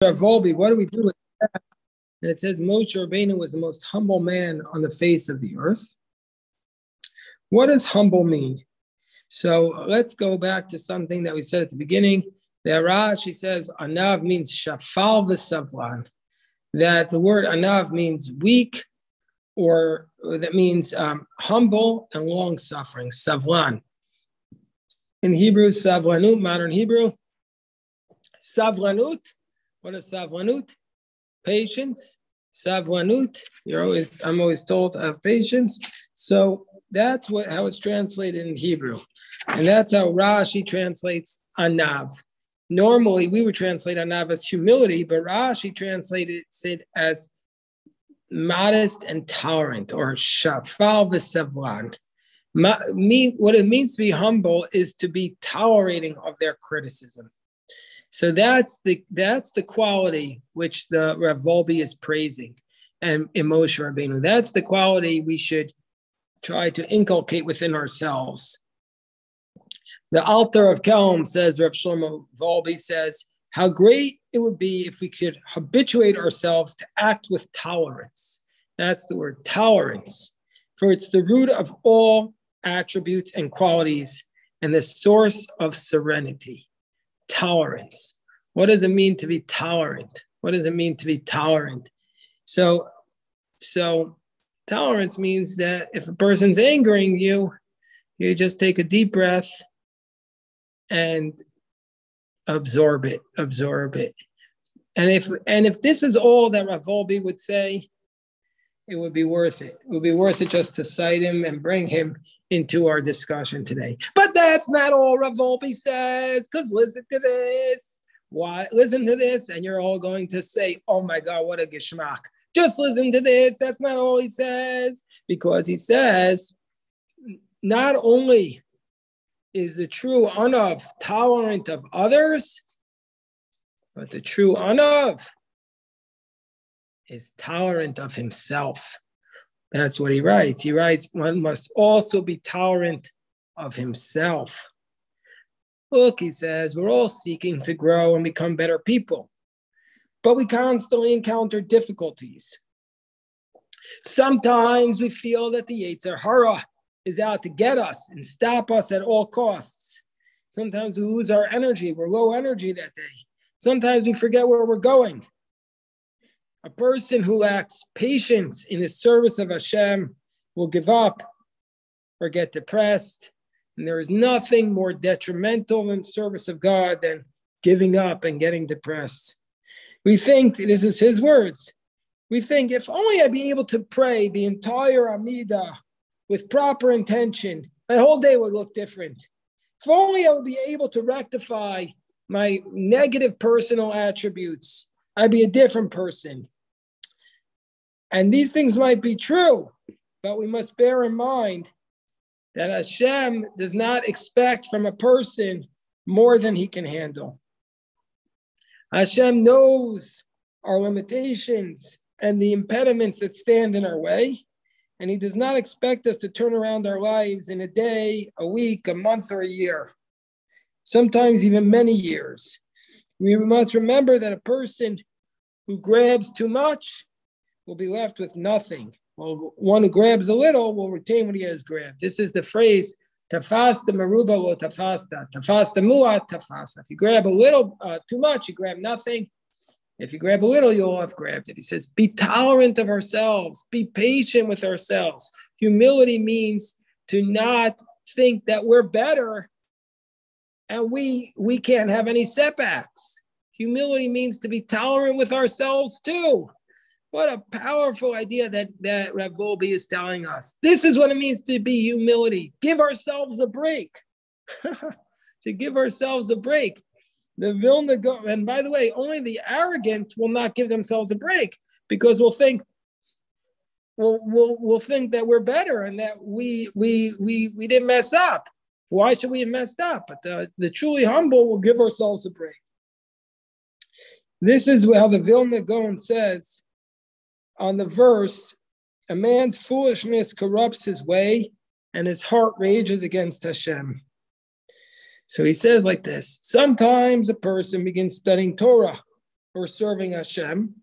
Wolbe, what do we do with that? And it says Moshe Rabbeinu was the most humble man on the face of the earth. What does humble mean? So let's go back to something that we said at the beginning. That Rashi says Anav means shafal v'savlan. That the word Anav means weak, or that means humble and long-suffering, savlan. In Hebrew, savlanut, modern Hebrew. Savlanut, what is savlanut? Patience. Savlanut, I'm always told of patience. So that's how it's translated in Hebrew. And that's how Rashi translates Anav. Normally, we would translate Anav as humility, but Rashi translated it as modest and tolerant, or shafal v'savlan. What it means to be humble is to be tolerating of their criticism. So that's the quality which the Rav Wolbe is praising, and in Moshe Rabbeinu, that's the quality we should try to inculcate within ourselves. The Alter of Kelm says, Rav Shlomo Wolbe says, how great it would be if we could habituate ourselves to act with tolerance. That's the word, tolerance. For it's the root of all attributes and qualities and the source of serenity. Tolerance. What does it mean to be tolerant? What does it mean to be tolerant? So tolerance means that if a person's angering you, you just take a deep breath and absorb it. And if this is all that Rav Wolbe would say, it would be worth it. It would be worth it just to cite him and bring him into our discussion today. But that's not all Rav Wolbe says, because listen to this. Why? Listen to this, and you're all going to say, oh my God, what a geschmack. Just listen to this. That's not all he says, because he says, not only is the true Anav tolerant of others, but the true Anav is tolerant of himself. That's what he writes. He writes, one must also be tolerant of himself. Look, he says, we're all seeking to grow and become better people, but we constantly encounter difficulties. Sometimes we feel that the Yetzer Hara is out to get us and stop us at all costs. Sometimes we lose our energy. We're low energy that day. Sometimes we forget where we're going. A person who lacks patience in the service of Hashem will give up or get depressed. And there is nothing more detrimental in service of God than giving up and getting depressed. We think, this is his words, we think if only I'd be able to pray the entire Amidah with proper intention, my whole day would look different. If only I would be able to rectify my negative personal attributes, I'd be a different person. And these things might be true, but we must bear in mind that Hashem does not expect from a person more than he can handle. Hashem knows our limitations and the impediments that stand in our way, and he does not expect us to turn around our lives in a day, a week, a month, or a year, sometimes even many years. We must remember that a person who grabs too much will be left with nothing. Well, one who grabs a little will retain what he has grabbed. This is the phrase, tafasta maruba lo tafasta, tafasta muat tafasta. If you grab a little too much, you grab nothing. If you grab a little, you'll have grabbed it. He says, be tolerant of ourselves, be patient with ourselves. Humility means to not think that we're better and we can't have any setbacks. Humility means to be tolerant with ourselves too. What a powerful idea that Rav Wolbe is telling us. This is what it means to be humility. Give ourselves a break. To give ourselves a break. The Vilna Gaon, and by the way, only the arrogant will not give themselves a break, because we'll think that we're better and that we didn't mess up. Why should we have messed up? But the truly humble will give ourselves a break. This is how the Vilna Gaon says on the verse, a man's foolishness corrupts his way and his heart rages against Hashem. So he says like this, sometimes a person begins studying Torah for serving Hashem,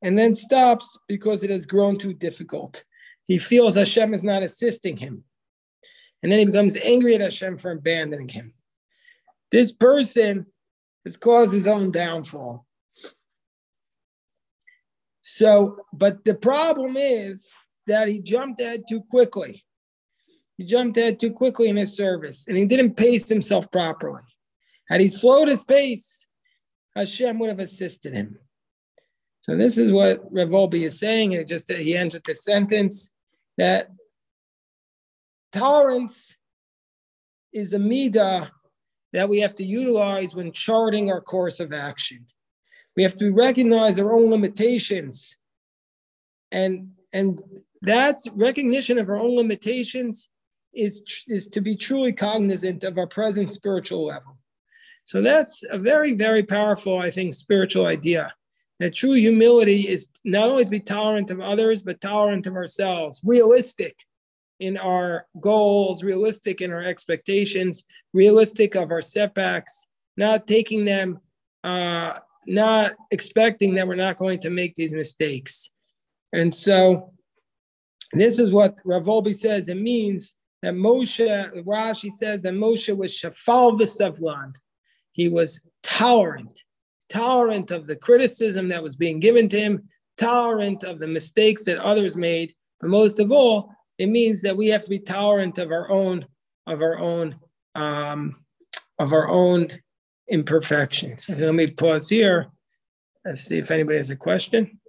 and then stops because it has grown too difficult. He feels Hashem is not assisting him. And then he becomes angry at Hashem for abandoning him. This person has caused his own downfall. So, but the problem is that he jumped ahead too quickly. He jumped ahead too quickly in his service, and he didn't pace himself properly. Had he slowed his pace, Hashem would have assisted him. So this is what Rav Wolbe is saying. He ends with this sentence that tolerance is a midah that we have to utilize when charting our course of action. We have to recognize our own limitations. And that's recognition of our own limitations is to be truly cognizant of our present spiritual level. So that's a very, very powerful, I think, spiritual idea. That true humility is not only to be tolerant of others, but tolerant of ourselves, realistic in our goals, realistic in our expectations, realistic of our setbacks, not taking them, not expecting that we're not going to make these mistakes. And so this is what Rav Wolbe says. It means that Rashi says that Moshe was shafal v'savlan. He was tolerant of the criticism that was being given to him, tolerant of the mistakes that others made, but most of all, it means that we have to be tolerant of our own imperfections. So let me pause here and see if anybody has a question.